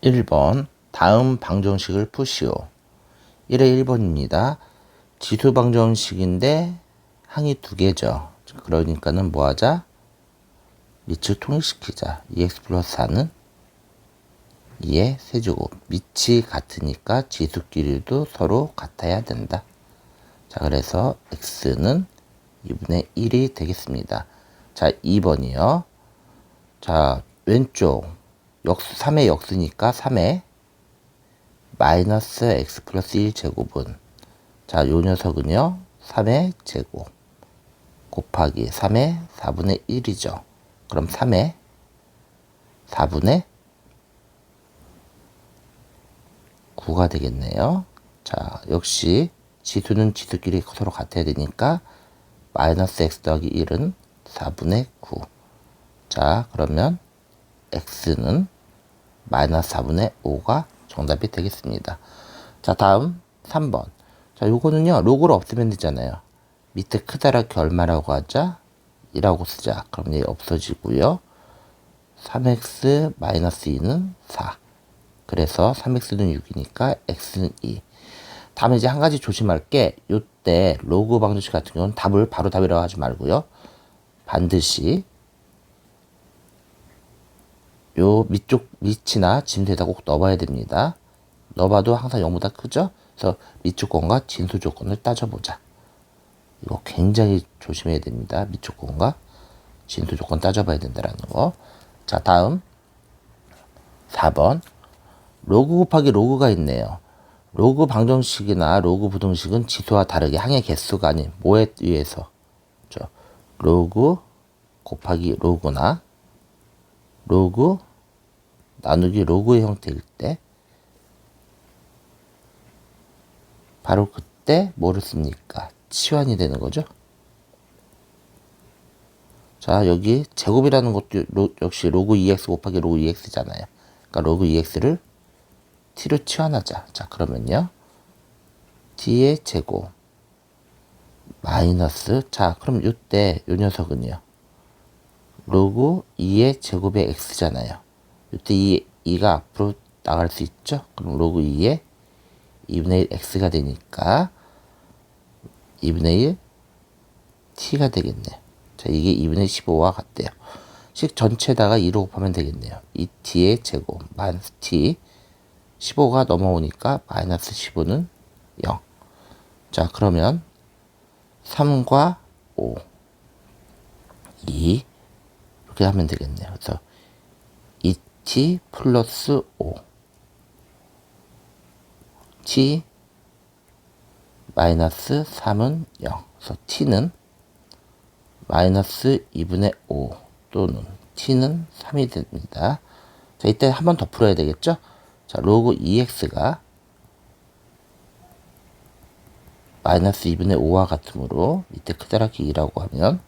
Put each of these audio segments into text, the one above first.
1번 다음 방정식을 푸시오. 1의 1번입니다. 지수 방정식인데 항이 두 개죠. 그러니까는 뭐 하자? 밑을 통일시키자. 2x 플러스 4는 2의 세제곱. 밑이 같으니까 지수끼리도 서로 같아야 된다. 자, 그래서 x는 2분의 1이 되겠습니다. 자, 2번이요. 자, 왼쪽 3의 역수니까 3의 마이너스 x 플러스 1 제곱은, 자, 요 녀석은요 3의 제곱 곱하기 3의 4분의 1이죠. 그럼 3의 4분의 9가 되겠네요. 자, 역시 지수는 지수끼리 서로 같아야 되니까 마이너스 x 더하기 1은 4분의 9. 자, 그러면 x는 마이너스 4분의 5가 정답이 되겠습니다. 자, 다음 3번. 자, 요거는요 로그를 없애면 되잖아요. 밑에 크다랗게 얼마라고 하자? 2라고 쓰자. 그럼 얘 없어지고요. 3x 마이너스 2는 4. 그래서 3x는 6이니까 x는 2. 다음에 이제 한 가지 조심할 게, 요때 로그 방정식 같은 경우는 답을 바로 답이라고 하지 말고요. 반드시 요 밑이나 진수에다 꼭 넣어봐야 됩니다. 넣어봐도 항상 0보다 크죠? 그래서 밑조건과 진수 조건을 따져보자. 이거 굉장히 조심해야 됩니다. 밑조건과 진수 조건 따져봐야 된다는 거. 자, 다음 4번. 로그 곱하기 로그가 있네요. 로그 방정식이나 로그 부등식은 지수와 다르게 항의 개수가 아닌 뭐에 의해서, 로그 곱하기 로그나 로그 나누기 로그의 형태일 때 바로 그때 뭐를 씁니까? 치환이 되는 거죠. 자, 여기 제곱이라는 것도 역시 로그 2x 곱하기 로그 2x잖아요. 그러니까 로그 2x를 t로 치환하자. 자, 그러면요 t의 제곱 마이너스, 자, 그럼 이때 요 녀석은요 로그 2의 제곱의 x잖아요. 이때 2가 앞으로 나갈 수 있죠. 그럼 로그 2의 2분의 1 x가 되니까 2분의 1 t가 되겠네요. 자, 이게 2분의 15와 같대요. 식 전체에다가 2로 곱하면 되겠네요. 2t의 제곱 마이너스 t, 15가 넘어오니까 마이너스 15는 0. 자, 그러면 3과 5, 2 이렇게 하면 되겠네요. 그래서 2t 플러스 5 t 마이너스 3은 0. 그래서 t는 마이너스 2분의 5 또는 t는 3이 됩니다. 자, 이때 한 번 더 풀어야 되겠죠? 자, 로그 2x가 마이너스 2분의 5와 같으므로 밑에 크다랗게 2라고 하면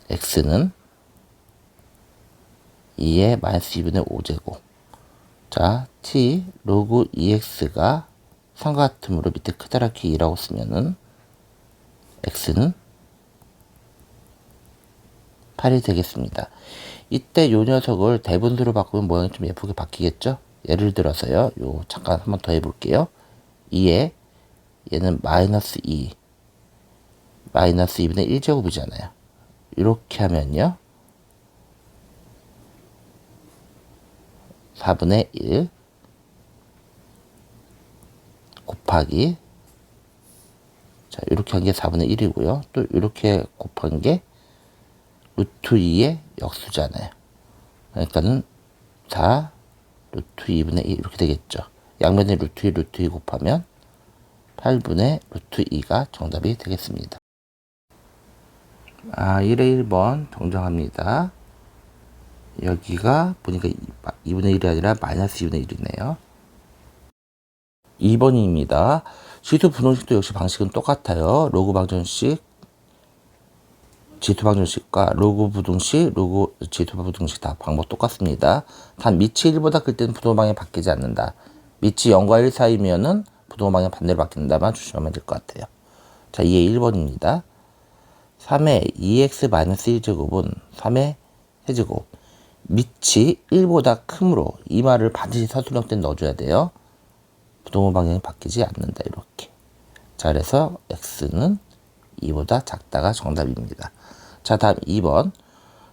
x는 2의 마이너스 2분의 5제곱. 자, t 로그 2x가 3과 같으므로 밑에 크다랗게 2라고 쓰면은 x는 8이 되겠습니다. 이때 요 녀석을 대분수로 바꾸면 모양이 좀 예쁘게 바뀌겠죠? 예를 들어서요, 요 잠깐 한번 더 해볼게요. 2에 얘는 마이너스 2 마이너스 2분의 1제곱이잖아요. 이렇게 하면요 4분의 1 곱하기, 자, 이렇게 한 게 4분의 1이고요. 또 이렇게 곱한 게 루트 2의 역수잖아요. 그러니까는 4 루트 2분의 1 이렇게 되겠죠. 양면에 루트 2 루트 2 곱하면 8분의 루트 2가 정답이 되겠습니다. 1의 1번 정정합니다. 여기가 보니까 2분의 1이 아니라 마이너스 2분의 1이네요. 2번입니다. 지수 분홍식도 역시 방식은 똑같아요. 로그 방정식, 지수 방정식과 로그 부등식, 로그 지수 부등식 다 방법 똑같습니다. 단 밑이 1보다 클 때는 부동방향이 바뀌지 않는다. 밑이 0과 1 사이면은 부동방향이 반대로 바뀐다만 조심하면 될 것 같아요. 자, 2의 1번입니다. 3의 2x-1제곱은 3의 세제곱. 밑이 1보다 크므로 이 말을 반드시 서술형 때 넣어줘야 돼요. 부동호 방향이 바뀌지 않는다. 이렇게. 자, 그래서 x는 2보다 작다가 정답입니다. 자, 다음 2번.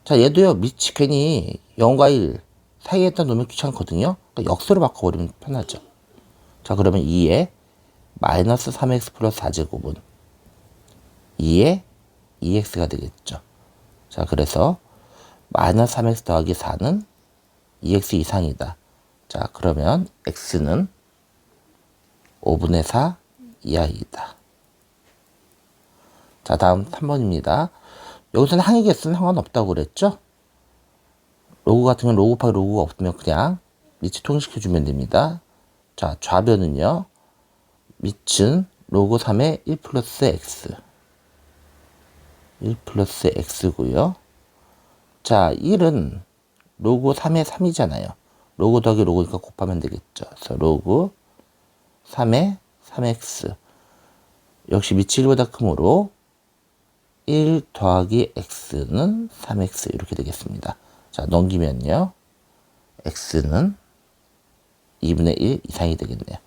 자, 얘도요, 밑이 괜히 0과 1 사이에다 놓으면 귀찮거든요. 그러니까 역수로 바꿔버리면 편하죠. 자, 그러면 2에 마이너스 3x 플러스 4제곱은 2에 2x가 되겠죠. 자, 그래서 마이너스 3x 더하기 4는 2x 이상이다. 자, 그러면 x는 5분의 4 이하이다. 자, 다음 3번입니다. 여기서는 항의 개수는 상관없다고 그랬죠? 로그 같은 경우는 로그 곱하기 로그가 없으면 그냥 밑이 통일시켜주면 됩니다. 자, 좌변은요. 밑은 로그 3의 1 플러스 x. 1 플러스 x고요. 자, 1은 로그 3의 3이잖아요. 로그 더하기 로그니까 곱하면 되겠죠. 그래서 로그 3의 3x. 역시 밑이 1보다 크므로 1 더하기 x는 3x 이렇게 되겠습니다. 자, 넘기면요. x는 2분의 1 이상이 되겠네요.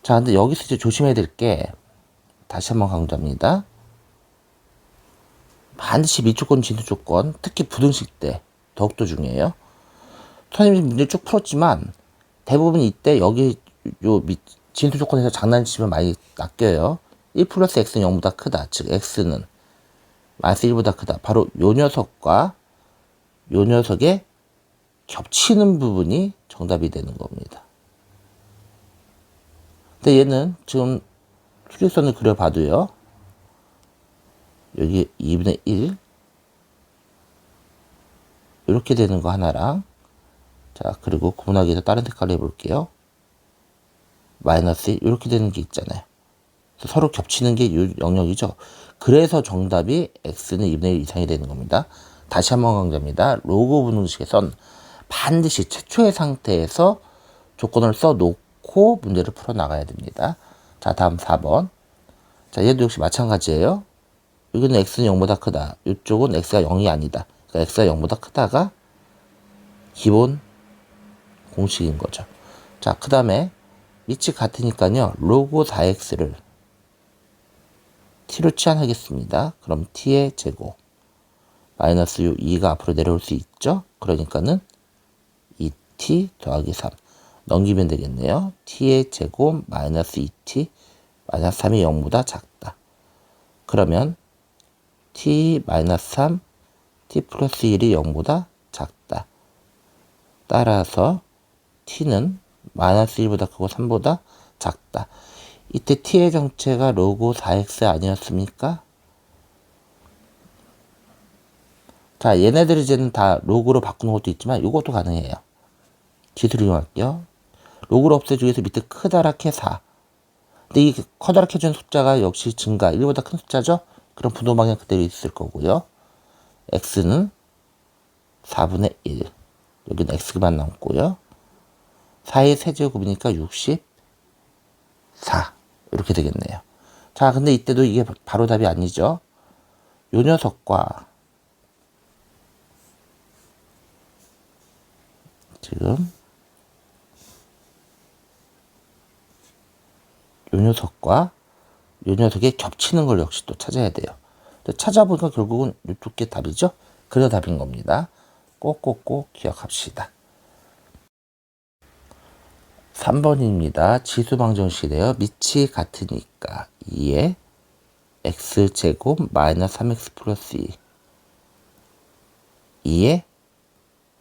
자, 근데 여기서 이제 조심해야 될 게 다시 한번 강조합니다. 반드시 밑조건, 진수조건, 특히 부등식 때 더욱더 중요해요. 선생님이 문제 쭉 풀었지만 대부분 이때 여기 요 진수조건에서 장난치면 많이 낚여요. 1 플러스 x는 0보다 크다. 즉 x는 마이너스 1보다 크다. 바로 요 녀석과 요 녀석의 겹치는 부분이 정답이 되는 겁니다. 근데 얘는 지금 수직선을 그려봐도요. 여기 2분의 1 이렇게 되는 거 하나랑 자, 그리고 구분하기 위해서 다른 색깔로 해볼게요. 마이너스 1 이렇게 되는 게 있잖아요. 서로 겹치는 게 이 영역이죠. 그래서 정답이 x는 2분의 1 이상이 되는 겁니다. 다시 한번 강조합니다. 로그 분응식에선 반드시 최초의 상태에서 조건을 써놓고 문제를 풀어나가야 됩니다. 자, 다음 4번. 자, 얘도 역시 마찬가지예요. 여기는 x는 0보다 크다. 이쪽은 x가 0이 아니다. 그러니까 x가 0보다 크다가 기본 공식인 거죠. 자, 그 다음에 밑이 같으니까요. 로그 4x를 t로 치환하겠습니다. 그럼 t의 제곱 마이너스 2가 앞으로 내려올 수 있죠. 그러니까는 2t 더하기 3 넘기면 되겠네요. t의 제곱 마이너스 2t 마이너스 3이 0보다 작다. 그러면 t 마이너스 3 t 플러스 1이 0보다 작다. 따라서 t는 마이너스 1보다 크고 3보다 작다. 이때 t의 정체가 로그 4x 아니었습니까? 자, 얘네들 이제는 다 로그로 바꾸는 것도 있지만 이것도 가능해요. 기술을 이용할게요. 로그를 없애주기 위해서 밑에 크다랗게 4. 근데 이 커다랗게 준 숫자가 역시 증가, 1보다 큰 숫자죠? 그럼 분호 방향 그대로 있을 거고요. x는 4분의 1. 여기는 x만 남고요. 4의 세제곱이니까 64. 이렇게 되겠네요. 자, 근데 이때도 이게 바로 답이 아니죠. 요 녀석과 지금 요 녀석과 요 녀석의 겹치는 걸 역시 또 찾아야 돼요. 찾아보니까 결국은 이쪽 게 답이죠. 그래서 답인 겁니다. 꼭꼭꼭 기억합시다. 3번입니다. 지수방정식이래요. 밑이 같으니까 2에 x제곱 마이너스 3x 플러스 2 2에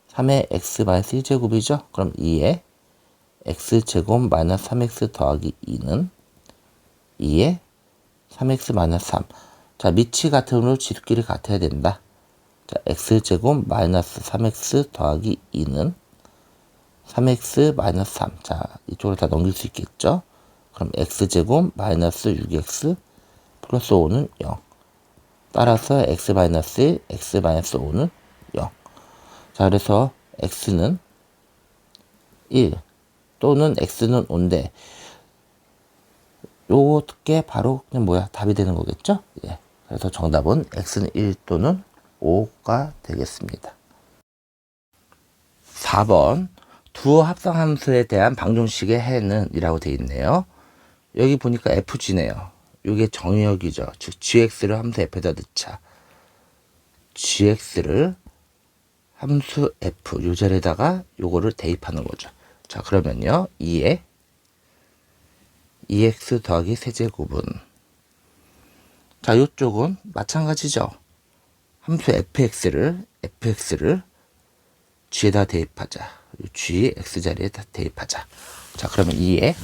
3의 x 마이너스 1제곱이죠. 그럼 2에 x제곱 마이너스 3x 더하기 2는 2에 3x 마이너스 3. 자, 밑이 같으므로 지수끼리 같아야 된다. 자, x제곱 마이너스 3x 더하기 2는 3x 마이너스 3. 자, 이쪽으로 다 넘길 수 있겠죠. 그럼 x제곱 마이너스 6x 플러스 5는 0. 따라서 x 마이너스 1, x 마이너스 5는 0. 자, 그래서 x는 1 또는 x는 5인데 요게 바로 그냥 뭐야 답이 되는 거겠죠. 예. 그래서 정답은 x는 1 또는 5가 되겠습니다. 4번 두어 합성함수에 대한 방정식의 해는 이라고 되어 있네요. 여기 보니까 fg네요. 이게 정의역이죠. 즉 gx를 함수 f에다 넣자. gx를 함수 f 요 자리에다가 요거를 대입하는 거죠. 자, 그러면요 2에 2x 더하기 세제곱은, 자 요쪽은 마찬가지죠. 함수 fx를 g에다 대입하자. g x 자리에다 대입하자. 자, 그러면 2에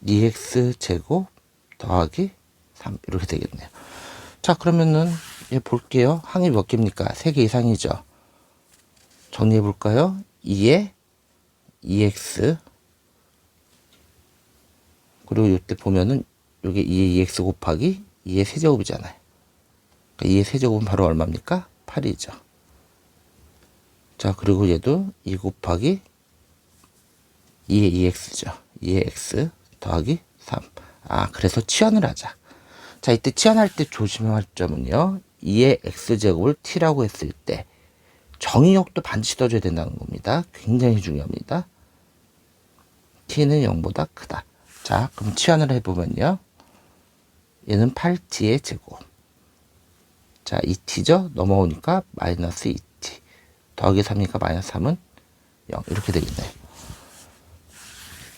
2x 제곱 더하기 3 이렇게 되겠네요. 자, 그러면은 얘 볼게요. 항이 몇 개입니까? 3개 이상이죠. 정리해 볼까요? 2에 2x, 그리고 이때 보면은 요게 2에 2x 곱하기 2의 세제곱이잖아요. 그러니까 2의 세제곱은 바로 얼마입니까? 8이죠. 자, 그리고 얘도 2 곱하기 2의 2x죠. 2의 x 더하기 3. 아, 그래서 치환을 하자. 자, 이때 치환할 때 조심할 점은요. 2의 x제곱을 t라고 했을 때 정의역도 반드시 떠줘야 된다는 겁니다. 굉장히 중요합니다. t는 0보다 크다. 자, 그럼 치환을 해보면요. 얘는 8t의 제곱. 자, 2t죠? 넘어오니까 마이너스 2t. 더하기 3이니까 마이너스 3은 0. 이렇게 되겠네요.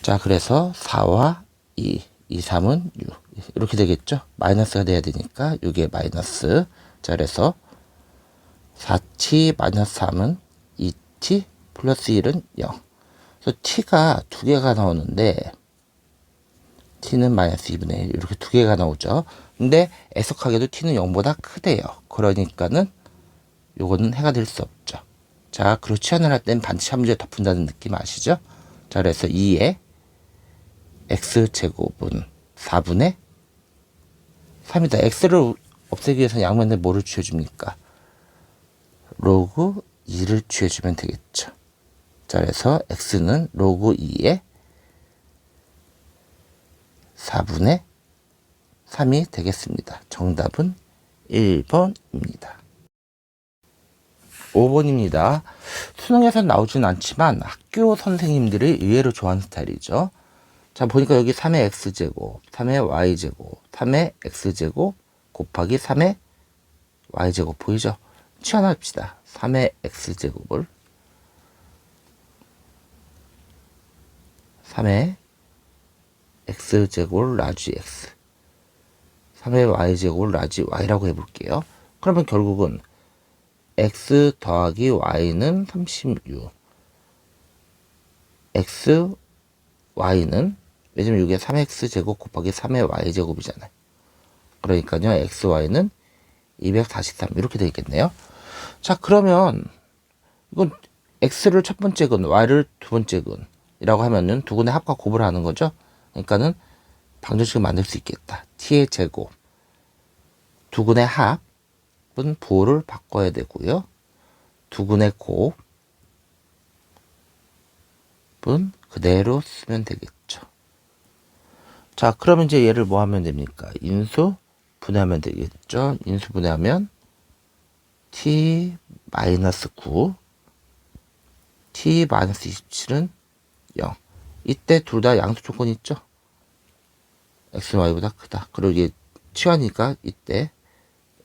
자, 그래서 4와 2, 3은 6. 이렇게 되겠죠? 마이너스가 돼야 되니까 6에 마이너스. 자, 그래서 4t 마이너스 3은 2t 플러스 1은 0. 그래서 t가 두 개가 나오는데 t는 마이너스 2분의 1 이렇게 두 개가 나오죠. 근데 애석하게도 t는 0보다 크대요. 그러니까는 요거는 해가 될 수 없죠. 자, 그리고 치환을 할 땐 반드시 한 문제 더 푼다는 느낌 아시죠? 자, 그래서 2의 x제곱은 4분의 3이다. x를 없애기 위해서 양면에 뭐를 취해줍니까? 로그 2를 취해주면 되겠죠. 자, 그래서 x는 로그 2의 4분의 3이 되겠습니다. 정답은 1번입니다. 5번입니다. 수능에서 나오진 않지만 학교 선생님들이 의외로 좋아하는 스타일이죠. 자, 보니까 여기 3의 x제곱, 3의 y제곱, 3의 x제곱 곱하기 3의 y제곱 보이죠? 치환합시다. 3의 x제곱을 3의 x제곱을 라지 x, 3의 y제곱을 라지 y라고 해볼게요. 그러면 결국은 x 더하기 y는 36, x, y는, 왜냐면 이게 3x제곱 곱하기 3의 y제곱이잖아요. 그러니까요, x, y는 243 이렇게 되겠네요. 자, 그러면 이건 x를 첫 번째 근, y를 두 번째 근이라고 하면은 두 근의 합과 곱을 하는 거죠. 그러니까는 방정식을 만들 수 있겠다. t의 제곱, 두 근의 합은 부호를 바꿔야 되고요. 두 근의 곱은 그대로 쓰면 되겠죠. 자, 그러면 이제 얘를 뭐 하면 됩니까? 인수 분해하면 되겠죠. 인수 분해하면 t-9, t-27은 0. 이때 둘 다 양수 조건 있죠. x는 y보다 크다. 그리고 이게 치환이니까 이때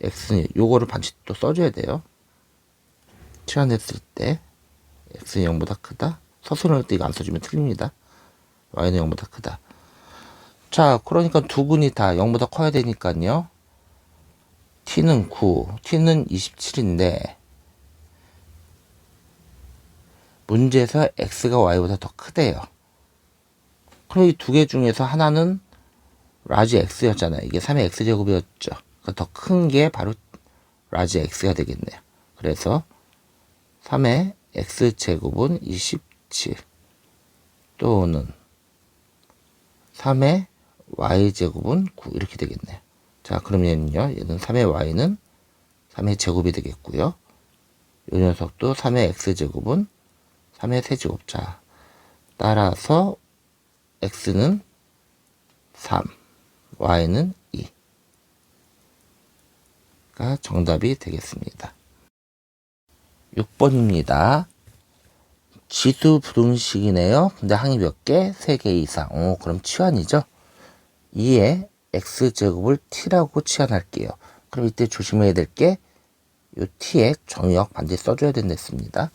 x는, 요거를 반드시 또 써줘야 돼요. 치환했을 때 x는 0보다 크다. 서술할 때 이거 안 써주면 틀립니다. y는 0보다 크다. 자, 그러니까 두 근이 다 0보다 커야 되니까요. t는 9, t는 27인데 문제에서 x가 y보다 더 크대요. 그럼 이 두 개 중에서 하나는 라지 x였잖아요. 이게 3의 x제곱이었죠. 그러니까 더 큰 게 바로 라지 x가 되겠네요. 그래서 3의 x제곱은 27 또는 3의 y제곱은 9 이렇게 되겠네요. 자, 그러면요, 얘는 3의 y는 3의 제곱이 되겠고요. 이 녀석도 3의 x제곱은 3의 세제곱. 자, 따라서 x는 3, y는 2. 정답이 되겠습니다. 6번입니다. 지수 부등식이네요. 근데 항이 몇 개? 3개 이상. 그럼 치환이죠. 2에 x제곱을 t라고 치환할게요. 그럼 이때 조심해야 될 게 요 t의 정의역 반드시 써줘야 된댔습니다.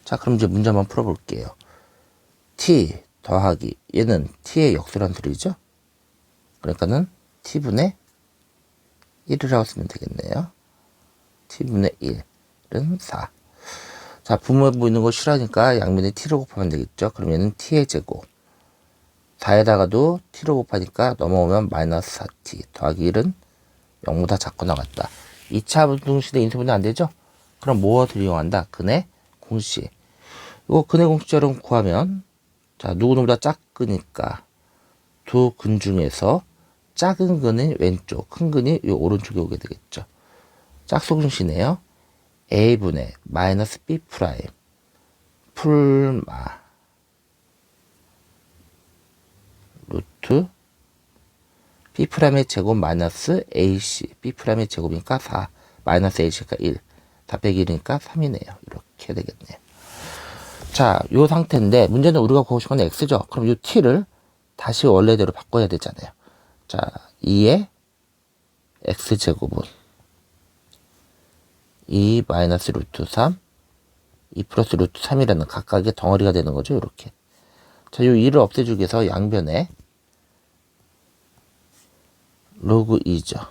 자, 그럼 이제 문제 한번 풀어볼게요. t 더하기 얘는 t의 역수란 소리죠. 그러니까는 t분의 1이라고 쓰면 되겠네요. t분의 1은 4. 자, 분모에 있는 거 싫어하니까 양면에 t로 곱하면 되겠죠. 그럼 얘는 t의 제곱. 4에다가도 t로 곱하니까 넘어오면 마이너스 4t 더하기 1은 0보다 작거나 같다. 2차 분등식의 인수분해 안 되죠? 그럼 무엇을 이용한다? 근의 공식. 이거 근의 공식처럼 구하면 자, 누구보다 작으니까 두 근 중에서 작은 근이 왼쪽, 큰 근이 이 오른쪽에 오게 되겠죠. 짝수근식이네요. a분의 마이너스 b 프라임 풀마 루트 b 프라임의 제곱 마이너스 ac b 프라임의 제곱이니까 4 마이너스 ac가 1 4 빼기 1이니까 3이네요. 이렇게 되겠네요. 자, 요 상태인데 문제는 우리가 구하고 싶은 건 x죠. 그럼 이 t를 다시 원래대로 바꿔야 되잖아요. 자, 2의 x제곱은 2 마이너스 루트 3 2 플러스 루트 3이라는 각각의 덩어리가 되는 거죠. 이렇게. 자, 이 2를 없애주기 위해서 양변에 로그 2죠.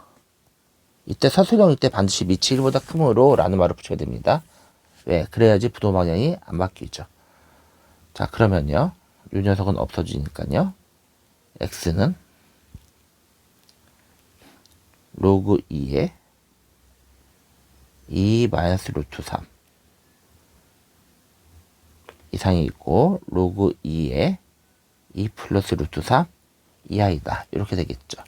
이때 사수령 이때 반드시 밑이 1보다 크므로 라는 말을 붙여야 됩니다. 왜? 그래야지 부도 방향이 안 바뀌죠. 자, 그러면요. 이 녀석은 없어지니까요. x는 로그 2에 2 마이너스 루트 3 이상이 있고 로그 2에 2 플러스 루트 3 이하이다. 이렇게 되겠죠.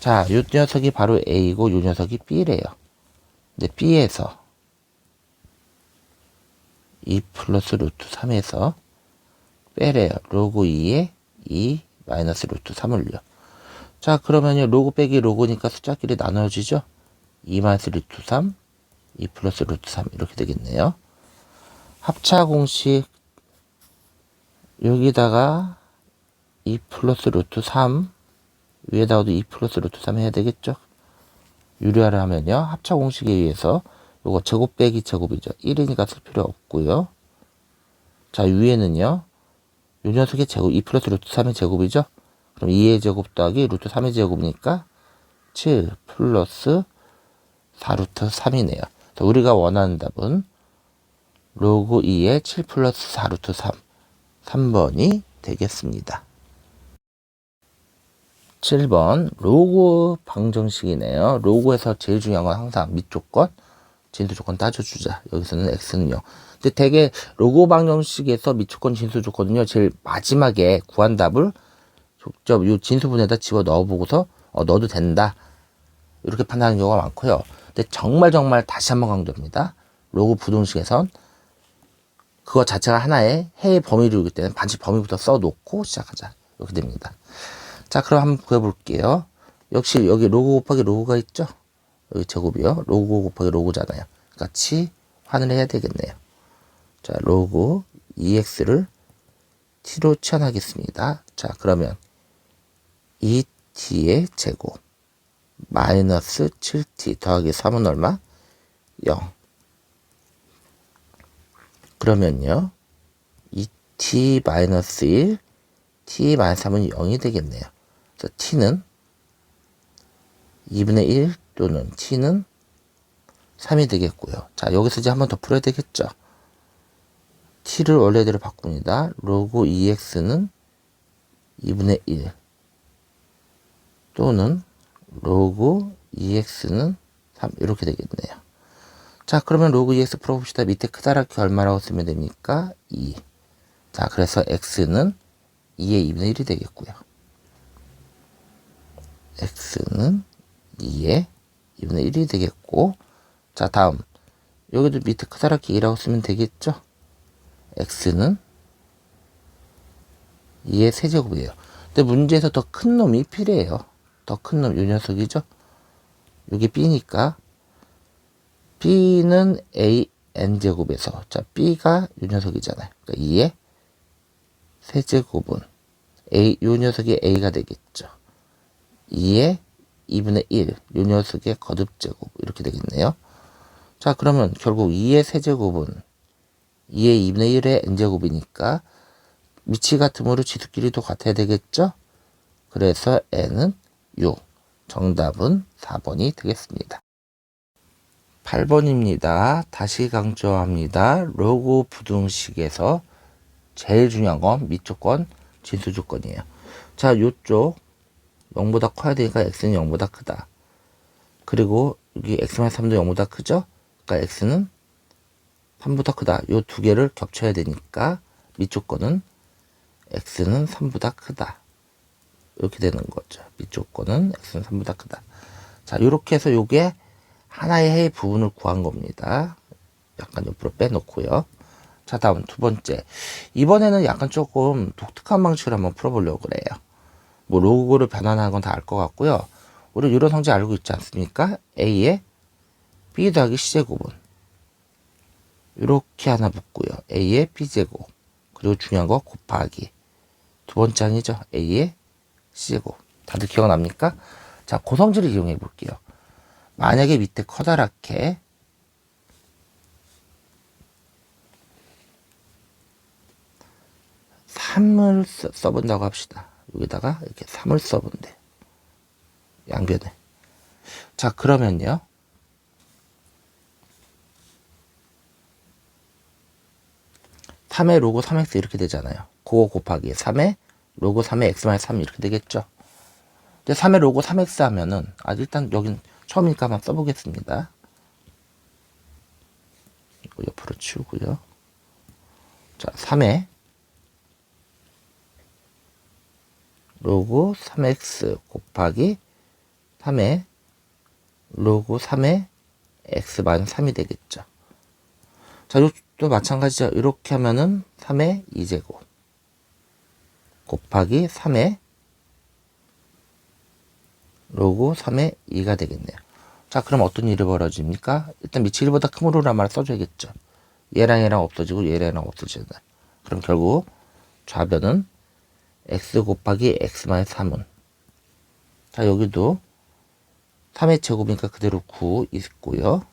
자, 이 녀석이 바로 A이고 이 녀석이 B래요. 근데 B에서 2 플러스 루트 3에서 빼래요. 로그 2에 2 마이너스 루트 3을요. 자, 그러면요. 로그 빼기 로그니까 숫자끼리 나눠지죠. 2 마이너스 루트 3, 2 플러스 루트 3 이렇게 되겠네요. 합차 공식 여기다가 2 플러스 루트 3 위에다가도 2 플러스 루트 3 해야 되겠죠. 유리화를 하면요. 합차 공식에 의해서 요거 제곱 빼기 제곱이죠. 1이니까 쓸 필요 없고요. 자, 위에는요. 요 녀석의 제곱 2 플러스 루트 3의 제곱이죠. 그럼 2의 제곱 더하기 루트 3의 제곱이니까 7 플러스 4 루트 3이네요. 우리가 원하는 답은 로그 2의 7 플러스 4 루트 3 3번이 되겠습니다. 7번 로그 방정식이네요. 로그에서 제일 중요한 건 항상 밑조건, 진수조건 따져주자. 여기서는 x는요. 근데 대개 로그 방정식에서 밑조건, 진수조건은요. 제일 마지막에 구한 답을 직접 이 진수분에다 집어 넣어보고서 넣어도 된다. 이렇게 판단하는 경우가 많고요. 근데 정말 다시 한번 강조합니다. 로그 부등식에선 그거 자체가 하나의 해의 범위이기 때문에 반드시 범위부터 써놓고 시작하자. 이렇게 됩니다. 자, 그럼 한번 구해볼게요. 역시 여기 로그 곱하기 로그가 있죠? 여기 제곱이요. 로그 곱하기 로그잖아요. 같이 환을 해야 되겠네요. 자, 로그 2x를 t로 치환하겠습니다. 자, 그러면 2t의 제곱 마이너스 7t 더하기 3은 얼마? 0. 그러면요. 2t 마이너스 1, t 마이너스 3은 0이 되겠네요. 그래서 t는 2분의 1 또는 t는 3이 되겠고요. 자, 여기서 이제 한 번 더 풀어야 되겠죠. t를 원래대로 바꿉니다. 로그 2x는 2분의 1 또는 로그 2x는 3 이렇게 되겠네요. 자, 그러면 로그 2x 풀어봅시다. 밑에 크다랗게 얼마라고 쓰면 됩니까? 2. 자, 그래서 x는 2의 2분의 1이 되겠고요. x는 2의 2분의 1이 되겠고, 자, 다음 여기도 밑에 크다랗게 2라고 쓰면 되겠죠? x는 2의 세제곱이에요. 근데 문제에서 더 큰 놈이 필요해요. 더 큰 놈, 이 녀석이죠? 이게 b니까 b는 a n제곱에서, 자, b가 요 녀석이잖아요. 그러니까 2의 세제곱은 요 녀석이 a가 되겠죠. 2의 2분의 1, 요 녀석의 거듭제곱, 이렇게 되겠네요. 자, 그러면 결국 2의 세제곱은 2의 2분의 1의 n제곱이니까 위치 같으므로 지수끼리도 같아야 되겠죠? 그래서 n은 6. 정답은 4번이 되겠습니다. 8번입니다. 다시 강조합니다. 로그 부등식에서 제일 중요한 건 밑조건, 진수조건이에요. 자, 요쪽 0보다 커야 되니까 x는 0보다 크다. 그리고 여기 x-3도 0보다 크죠? 그러니까 x는 3보다 크다. 요 두 개를 겹쳐야 되니까 밑조건은 x는 3보다 크다. 이렇게 되는 거죠. 밑조건은 x는 3보다 크다. 자, 이렇게 해서 요게 하나의 해의 부분을 구한 겁니다. 약간 옆으로 빼놓고요. 자, 다음 두 번째. 이번에는 약간 조금 독특한 방식으로 한번 풀어보려고 그래요. 뭐 로그를 변환하는 건 다 알 것 같고요. 우리 이런 성질 알고 있지 않습니까? a의 b 더하기 c제곱은 이렇게 하나 붙고요. a의 b제곱, 그리고 중요한 거 곱하기 두 번째 항이죠. a의 c제곱. 다들 기억납니까? 자, 고성질을 이용해 볼게요. 만약에 밑에 커다랗게 3을 써본다고 합시다. 여기다가 이렇게 3을 써본대. 양변에. 자, 그러면요. 3의 로그 3x 이렇게 되잖아요. 그거 곱하기 3의 로그 3의 x-3 이렇게 되겠죠. 이제 3의 로그 3x 하면은, 일단 여긴 처음이니까 한번 써보겠습니다. 이거 옆으로 치우고요. 자, 3의 로그 3x 곱하기 3의 로그 3의 x-3이 되겠죠. 자, 이것도 마찬가지죠. 이렇게 하면은 3의 2제곱 곱하기 3의 로그 3의 2가 되겠네요. 자, 그럼 어떤 일이 벌어집니까? 일단 밑이 1보다 크므로란 말을 써줘야겠죠. 얘랑 얘랑 없어지고 얘랑 얘랑 없어지잖아요. 그럼 결국 좌변은 x 곱하기 x-3은, 자, 여기도 3의 제곱이니까 그대로 9 있고요.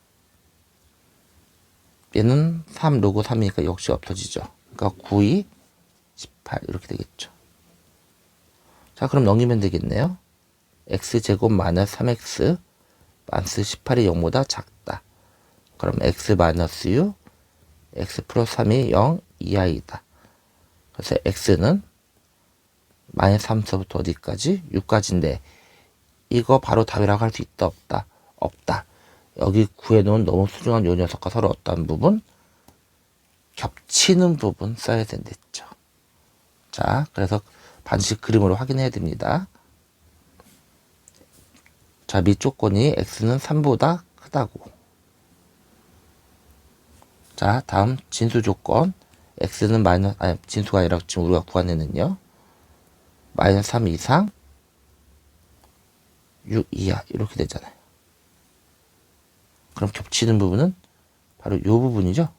얘는 3 로그 3이니까 역시 없어지죠. 그러니까 9, 2, 18 이렇게 되겠죠. 자, 그럼 넘기면 되겠네요. x제곱 마이너스 3x 마이너스 18이 0보다 작다. 그럼 x 마이너스 6, x 플러스 3이 0 이하이다. 그래서 x는 마이너스 3서부터 어디까지? 6까지인데 이거 바로 답이라고 할 수 있다 없다? 없다. 여기 구해놓은 너무 소중한 요 녀석과 서로 어떤 부분? 겹치는 부분 써야 된댔죠. 자, 그래서 반드시 그림으로 확인해야 됩니다. 자, 밑조건이 x는 3보다 크다고. 자, 다음 진수조건. x는 진수가 아니라 지금 우리가 구한 애는요. 마이너스 3 이상 6 이하 이렇게 되잖아요. 그럼 겹치는 부분은 바로 이 부분이죠.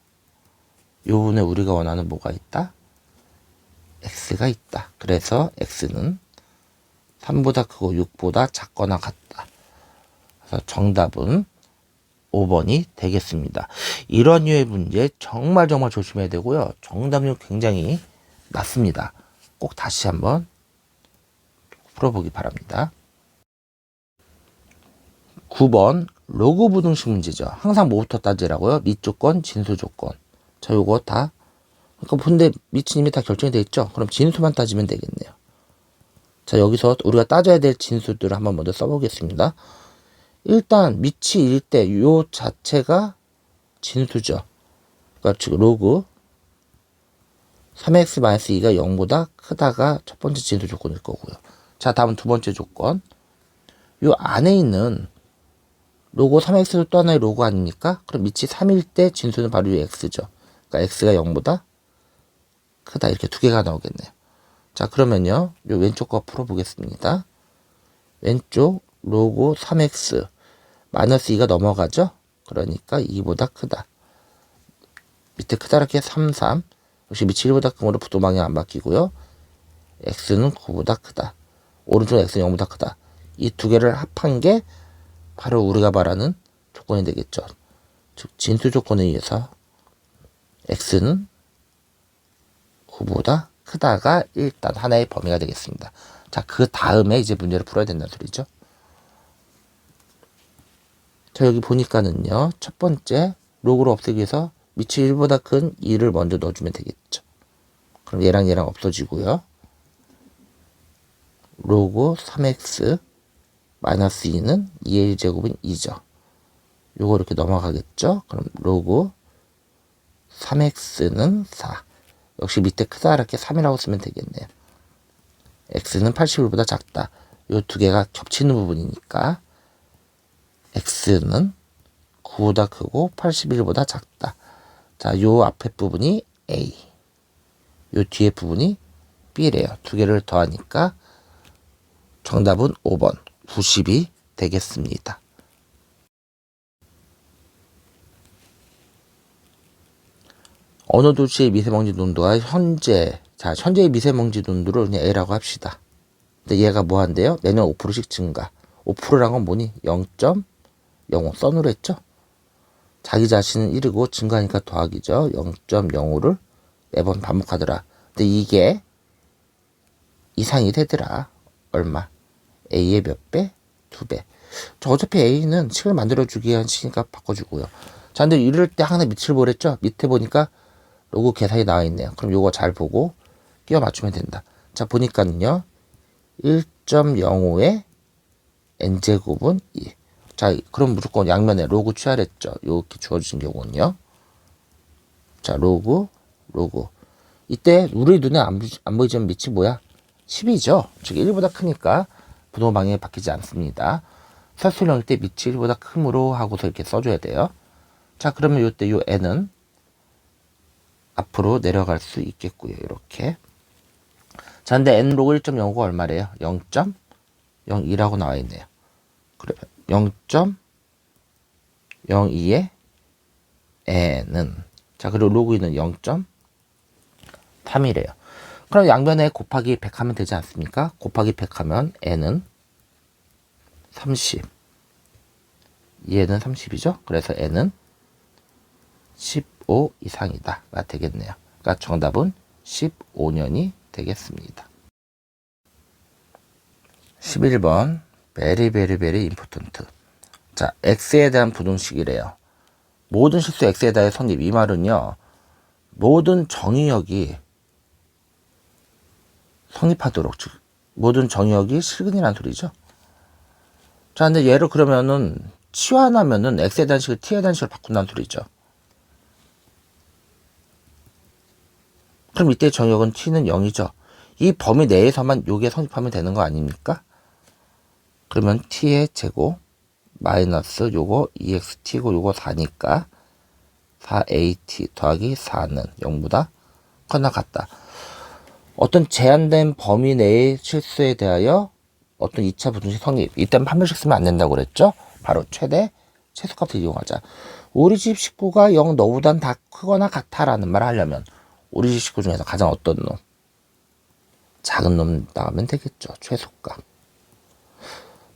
이 부분에 우리가 원하는 뭐가 있다? x가 있다. 그래서 x는 3보다 크고 6보다 작거나 같다. 그래서 정답은 5번이 되겠습니다. 이런 류의 문제 정말 조심해야 되고요. 정답률 굉장히 낮습니다. 꼭 다시 한번 풀어보기 바랍니다. 9번 로그 부등식 문제죠. 항상 뭐부터 따지라고요? 밑조건, 진수조건. 자, 요거 다, 그러니까 근데 밑은 이미 다 결정이 되어 있죠. 그럼 진수만 따지면 되겠네요. 자, 여기서 우리가 따져야 될 진수들을 한번 먼저 써보겠습니다. 일단 밑이 1대 요 자체가 진수죠. 그러니까 지금 로그 3x-2가 0보다 크다가 첫 번째 진수 조건일 거고요. 자, 다음 두 번째 조건. 요 안에 있는 로그 3x도 또 하나의 로그 아닙니까? 그럼 밑이 3일 때 진수는 바로 이 x죠. 그러니까 x가 0보다 크다. 이렇게 두 개가 나오겠네요. 자, 그러면요. 요 왼쪽 거 풀어보겠습니다. 왼쪽 로그 3x 마이너스 2가 넘어가죠? 그러니까 2보다 크다. 밑에 크다랗게 3, 3. 역시 밑이 1보다 크므로 부동 방향 안 바뀌고요. x는 9보다 크다. 오른쪽 x는 0보다 크다. 이 두 개를 합한 게 바로 우리가 말하는 조건이 되겠죠. 즉 진수 조건에 의해서 x는 9보다 크다가 일단 하나의 범위가 되겠습니다. 자, 그 다음에 이제 문제를 풀어야 된다는 소리죠. 자, 여기 보니까는요, 첫 번째 로그를 없애기 위해서 밑이 1보다 큰 2를 먼저 넣어주면 되겠죠. 그럼 얘랑 얘랑 없어지고요. 로그 3x 마이너스 2는 2의 1제곱은 2죠. 요거 이렇게 넘어가겠죠. 그럼 로그 3x는 4. 역시 밑에 크다랗게 3이라고 쓰면 되겠네요. x는 81보다 작다. 요 두 개가 겹치는 부분이니까 x는 9보다 크고 81보다 작다. 자, 요 앞에 부분이 a, 요 뒤에 부분이 b래요. 두 개를 더하니까 정답은 5번 90이 되겠습니다. 어느 도시의 미세먼지 농도가 현재의 미세먼지 농도를 그냥 A라고 합시다. 근데 얘가 뭐 한대요? 내년 5%씩 증가. 5%란 건 뭐니? 0.05 써놓으라 했죠? 자기 자신은 1이고 증가하니까 더하기죠. 0.05를 매번 반복하더라. 근데 이게 이상이 되더라. 얼마? A의 몇 배? 2배. 저 어차피 A는 식을 만들어주기 위한 식이니까 바꿔주고요. 자, 근데 이럴 때 항상 밑을 보랬죠? 밑에 보니까 로그 계산이 나와 있네요. 그럼 요거 잘 보고 끼워 맞추면 된다. 자, 보니까는요. 1.05의 n제곱은 2. 자, 그럼 무조건 양면에 로그 취하랬죠. 이렇게 주어진 경우는요. 자, 로그. 이때 우리 눈에 안 보이지만 밑이 뭐야? 10이죠. 즉 1보다 크니까 부동 방향이 바뀌지 않습니다. 사수령일 때 밑이 1보다 크므로 하고서 이렇게 써줘야 돼요. 자, 그러면 요때 요 n은 앞으로 내려갈 수 있겠고요. 이렇게. 자, 근데 n 로그 1.05가 얼마래요? 0.02라고 나와 있네요. 그러면 0.02의 n은, 자, 그리고 로그 2는 0.3이래요. 그럼 양변에 곱하기 100 하면 되지 않습니까? 곱하기 100 하면 n은 30. 얘는 30이죠? 그래서 n은 15 이상이다가 되겠네요. 그러니까 정답은 15년이 되겠습니다. 11번 베리 임포턴트. 자, x에 대한 부등식이래요. 모든 실수 x에 대해 성립. 이 말은요, 모든 정의역이 성립하도록, 즉 모든 정의역이 실근이라는 소리죠. 자, 근데 얘를 그러면은 치환하면은 x에 대한 식을 t에 대한 식을 바꾼다는 소리죠. 그럼 이때 정의역은 t는 0이죠. 이 범위 내에서만 요게 성립하면 되는 거 아닙니까? 그러면 t의 제곱 마이너스 요거 2xt고 요거 4니까 4at 더하기 4는 0보다 커나 같다. 어떤 제한된 범위 내의 실수에 대하여 어떤 2차 부등식 성립. 이때는 한 번씩 쓰면 안 된다고 그랬죠? 바로 최소값을 이용하자. 우리 집 식구가 0 너보단 다 크거나 같아라는 말을 하려면 우리 집 식구 중에서 가장 어떤 놈? 작은 놈 나가면 되겠죠. 최소값.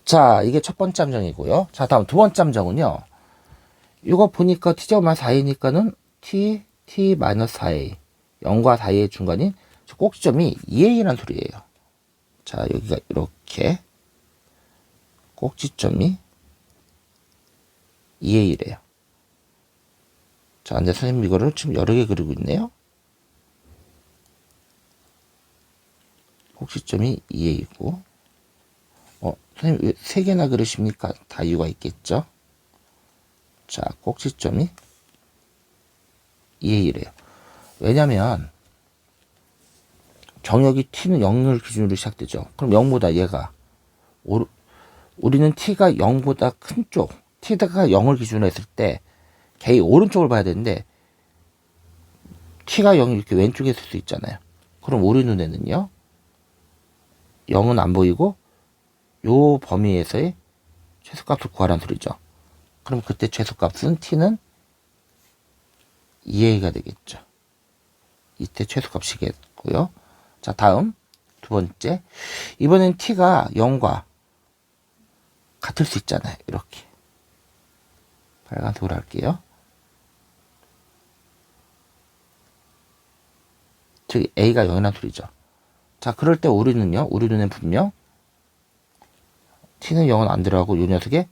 자, 이게 첫 번째 함정이고요. 자, 다음 두 번째 함정은요. 이거 보니까 t제곱 4a니까는 t-4a 0과 4a의 중간인 꼭지점이 2a라는 소리예요. 자, 여기가 이렇게 꼭지점이 2a래요. 자, 근데 선생님 이거를 지금 여러 개 그리고 있네요. 꼭지점이 2a이고 선생님 왜 3개나 그러십니까? 다 이유가 있겠죠. 자, 꼭지점이 2a래요. 왜냐면 정역이 t는 0을 기준으로 시작되죠. 그럼 0보다 얘가 우리는 t가 0보다 큰 쪽, t가 0을 기준으로 했을 때 개의 오른쪽을 봐야 되는데 t가 0이 이렇게 왼쪽에 있을 수 있잖아요. 그럼 우리 눈에는요 0은 안 보이고 요 범위에서의 최소값을 구하라는 소리죠. 그럼 그때 최소값은 t는 2a가 되겠죠. 이때 최소값이겠고요. 자, 다음 두 번째. 이번엔 t가 0과 같을 수 있잖아요. 이렇게. 빨간색으로 할게요. 즉 a가 0이라는 소리죠. 자, 그럴 때 우리는요. 우리 눈엔 분명 t는 0은 안 들어가고 이 녀석의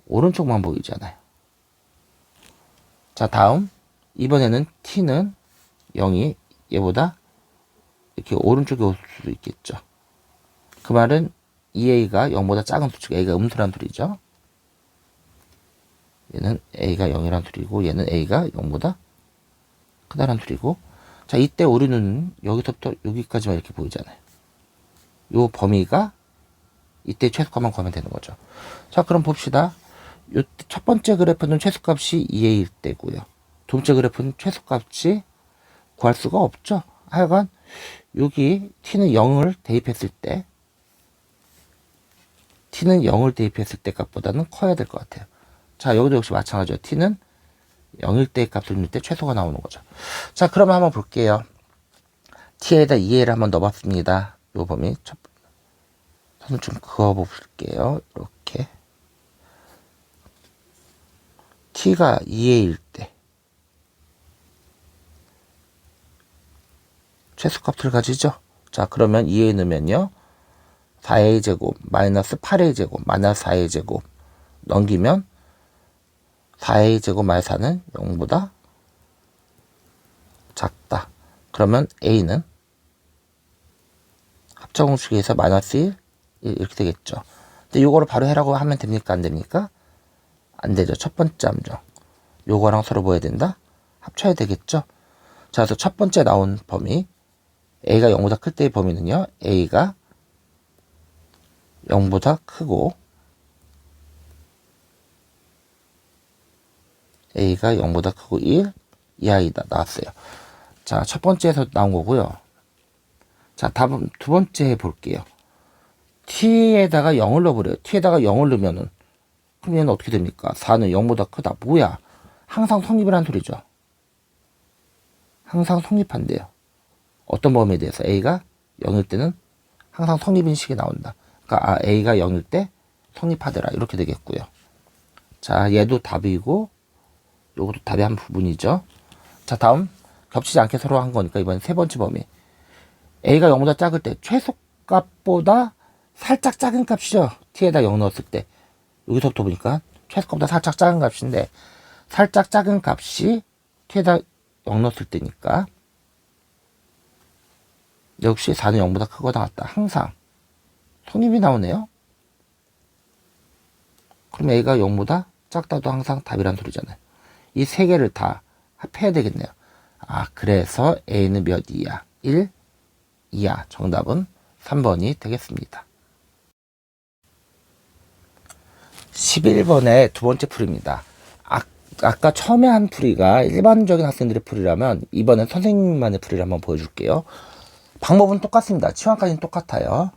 오른쪽만 보이잖아요. 자, 다음 이번에는 t는 0이 얘보다 이렇게 오른쪽에 올 수도 있겠죠. 그 말은 2a가 0보다 작은 수축, a가 음수란 소리죠. 얘는 a가 0이란 소리고 얘는 a가 0보다 크다란 소리고, 자, 이때 우리 눈은 여기서부터 여기까지만 이렇게 보이잖아요. 요 범위가 이때 최소값만 구하면 되는 거죠. 자, 그럼 봅시다. 요 첫 번째 그래프는 최소값이 2a일 때고요. 두 번째 그래프는 최소값이 구할 수가 없죠. 하여간 여기 t는 0을 대입했을 때 때 값보다는 커야 될 것 같아요. 자, 여기도 역시 마찬가지죠. t는 0일 때 값을 넣을 때 최소가 나오는 거죠. 자, 그럼 한번 볼게요. t에다 2a를 한번 넣어봤습니다. 요 범위 선을 좀 그어볼게요. 이렇게 t가 2a일 때 최소값을 가지죠. 자, 그러면 2a 넣으면요 4a 제곱 마이너스 8a 제곱 마이너스 4a 제곱 넘기면 4a 제곱 마이너스 4는 0보다 작다. 그러면 a는 합정공식에서 마이너스 1 이렇게 되겠죠. 근데 요거를 바로 해라고 하면 됩니까? 안 됩니까? 안 되죠. 첫 번째 함정. 요거랑 서로 뭐 해야 된다? 합쳐야 되겠죠. 자, 그래서 첫 번째 나온 범위 a가 0보다 클 때의 범위는요. a가 0보다 크고 a가 0보다 크고 1 이하이다 나왔어요. 자, 첫 번째에서 나온 거고요. 자, 답은 두 번째 해볼게요. t에다가 0을 넣어버려요. t에다가 0을 넣으면은 그럼 얘는 어떻게 됩니까? 4는 0보다 크다. 뭐야? 항상 성립이라는 소리죠. 항상 성립한대요. 어떤 범위에 대해서 a가 0일 때는 항상 성립인 식이 나온다. 그러니까 a가 0일 때 성립하더라. 이렇게 되겠고요. 자, 얘도 답이고 요것도 답의 한 부분이죠. 자, 다음 겹치지 않게 서로 한 거니까 이번엔 세 번째 범위. a가 0보다 작을 때 최소값보다 살짝 작은 값이죠. t에다 0 넣었을 때. 여기서부터 보니까 최소값보다 살짝 작은 값인데 살짝 작은 값이 t에다 0 넣었을 때니까 역시 4는 0보다 크거나 같다. 항상 성립이 나오네요. 그럼 a가 0보다 작다도 항상 답이란 소리잖아요. 이 세 개를 다 합해야 되겠네요. 아, 그래서 a는 몇 이하? 1 이하. 정답은 3번이 되겠습니다. 11번의 두 번째 풀이입니다. 아까 처음에 한 풀이가 일반적인 학생들의 풀이라면 이번엔 선생님만의 풀이를 한번 보여줄게요. 방법은 똑같습니다. 치환까지는 똑같아요.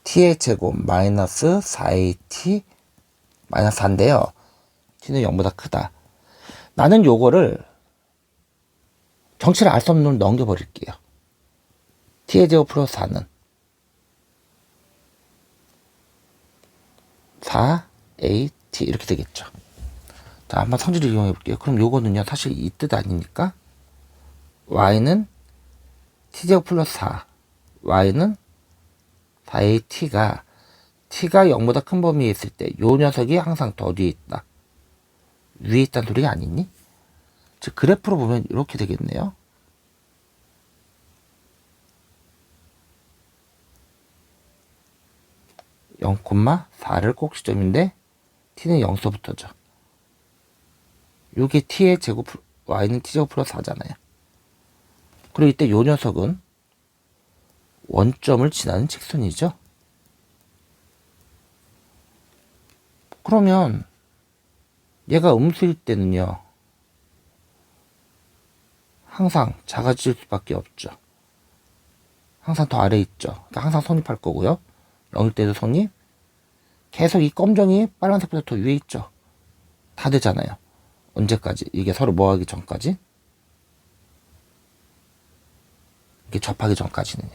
t의 제곱 마이너스 4at 마이너스 4인데요. t는 0보다 크다. 나는 요거를 정치를 알 수 없는 놈을 넘겨버릴게요. t의 제곱 플러스 4는 4at 이렇게 되겠죠. 자, 한번 성질을 이용해 볼게요. 그럼 요거는요 사실 이 뜻 아닙니까? y는 t제곱 플러스 4 y는 4at가 t가 0보다 큰 범위에 있을 때 요 녀석이 항상 더 뒤에 있다. 위에 있다는 소리가 아니니? 즉 그래프로 보면 이렇게 되겠네요. (0, 4를 꼭지점인데 t는 0서부터죠. 요게 t의 제곱 y는 t제곱 플러스 4잖아요. 그리고 이때 요 녀석은 원점을 지나는 직선이죠. 그러면 얘가 음수일 때는요 항상 작아질 수밖에 없죠. 항상 더 아래에 있죠. 그러니까 항상 성립할 거고요. 0일 때도 성립, 계속 이 검정이 빨간색보다 더 위에 있죠. 다 되잖아요. 언제까지? 이게 서로 뭐 하기 전까지? 이게 접하기 전까지는요.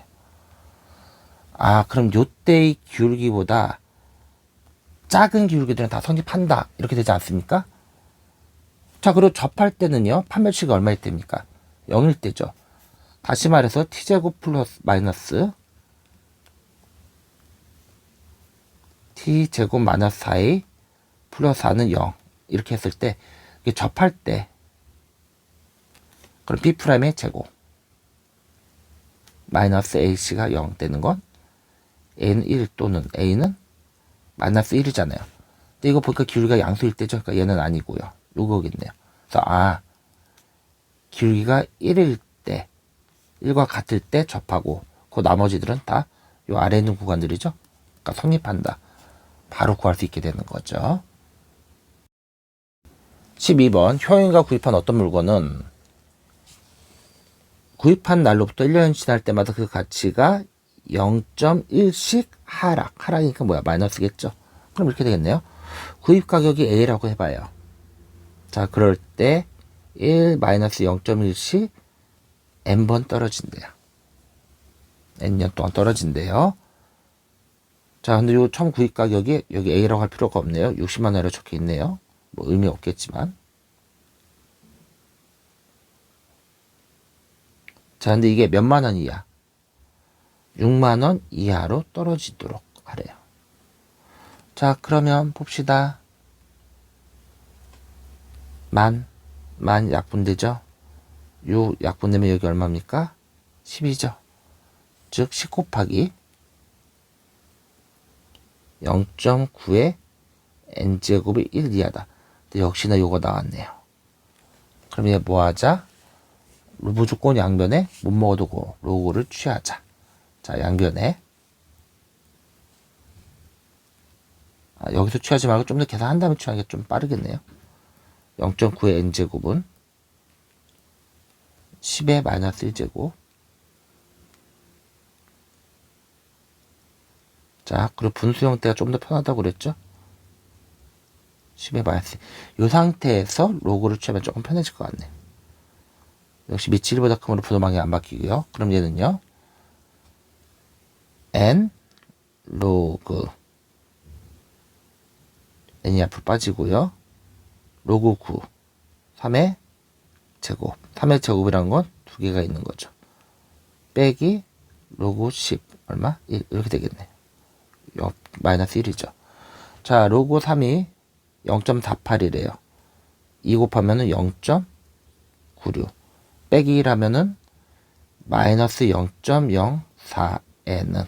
아, 그럼 요때의 기울기보다 작은 기울기들은 다 성립한다. 이렇게 되지 않습니까? 자, 그리고 접할 때는요. 판별치가 얼마일 때입니까? 0일 때죠. 다시 말해서 t제곱 플러스 마이너스 t제곱 마이너스 4a 플러스 4는 0. 이렇게 했을 때 이게 접할 때 그럼 b'의 제곱 마이너스 ac가 0 되는 건 a는 1 또는 a는 마이너스 1이잖아요. 근데 이거 보니까 기울기가 양수일 때죠. 그러니까 얘는 아니고요. 요거겠네요. 그래서 기울기가 1일 때 1과 같을 때 접하고 그 나머지들은 다 요 아래에 있는 구간들이죠. 그러니까 성립한다. 바로 구할 수 있게 되는 거죠. 12번 효영이가 구입한 어떤 물건은 구입한 날로부터 1년이 지날 때마다 그 가치가 0.1씩 하락이니까 뭐야? 마이너스겠죠. 그럼 이렇게 되겠네요. 구입 가격이 A라고 해봐요. 자, 그럴 때 1 마이너스 0.1씩 n번 떨어진대요. n년 동안 떨어진대요. 자, 근데 요 처음 구입 가격이 여기 A라고 할 필요가 없네요. 60만 원이라고 적혀 있네요. 뭐 의미 없겠지만. 자, 근데 이게 몇만 원 이하? 6만 원 이하로 떨어지도록 하래요. 자, 그러면 봅시다. 만 약분되죠? 요 약분되면 여기 얼마입니까? 10이죠. 즉, 10 곱하기 0.9의 n제곱이 1 이하다. 근데 역시나 요거 나왔네요. 그럼 얘 뭐 하자? 무조건 양변에 못 먹어도 고 로고를 취하자. 자, 양변에 여기서 취하지 말고 좀 더 계산한 다음에 취하기가 좀 빠르겠네요. 0.9의 n제곱은 10의 마이너스 1제곱. 자, 그리고 분수 형태가 좀 더 편하다고 그랬죠? 10의 마이너스. 이 상태에서 로고를 취하면 조금 편해질 것 같네요. 역시 밑이 1보다 크므로 부도방이 안 바뀌고요. 그럼 얘는요. n 로그 n이 앞으로 빠지고요. 로그 9 3의 제곱 3의 제곱이라는 건 두 개가 있는 거죠. 빼기 로그 10 얼마? 1 이렇게 되겠네. 마이너스 1이죠. 자, 로그 3이 0.48이래요. 2 곱하면은 0.96 빼기 1 하면은 마이너스 0.04n은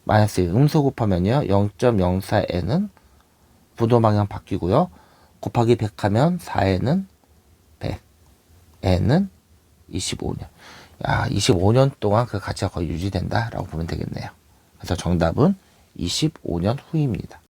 마이너스 1 음수 곱하면요 0.04n은 부도 방향 바뀌고요. 곱하기 100 하면 4n은 100 n은 25년. 야, 25년 동안 그 가치가 거의 유지된다 라고 보면 되겠네요. 그래서 정답은 25년 후입니다.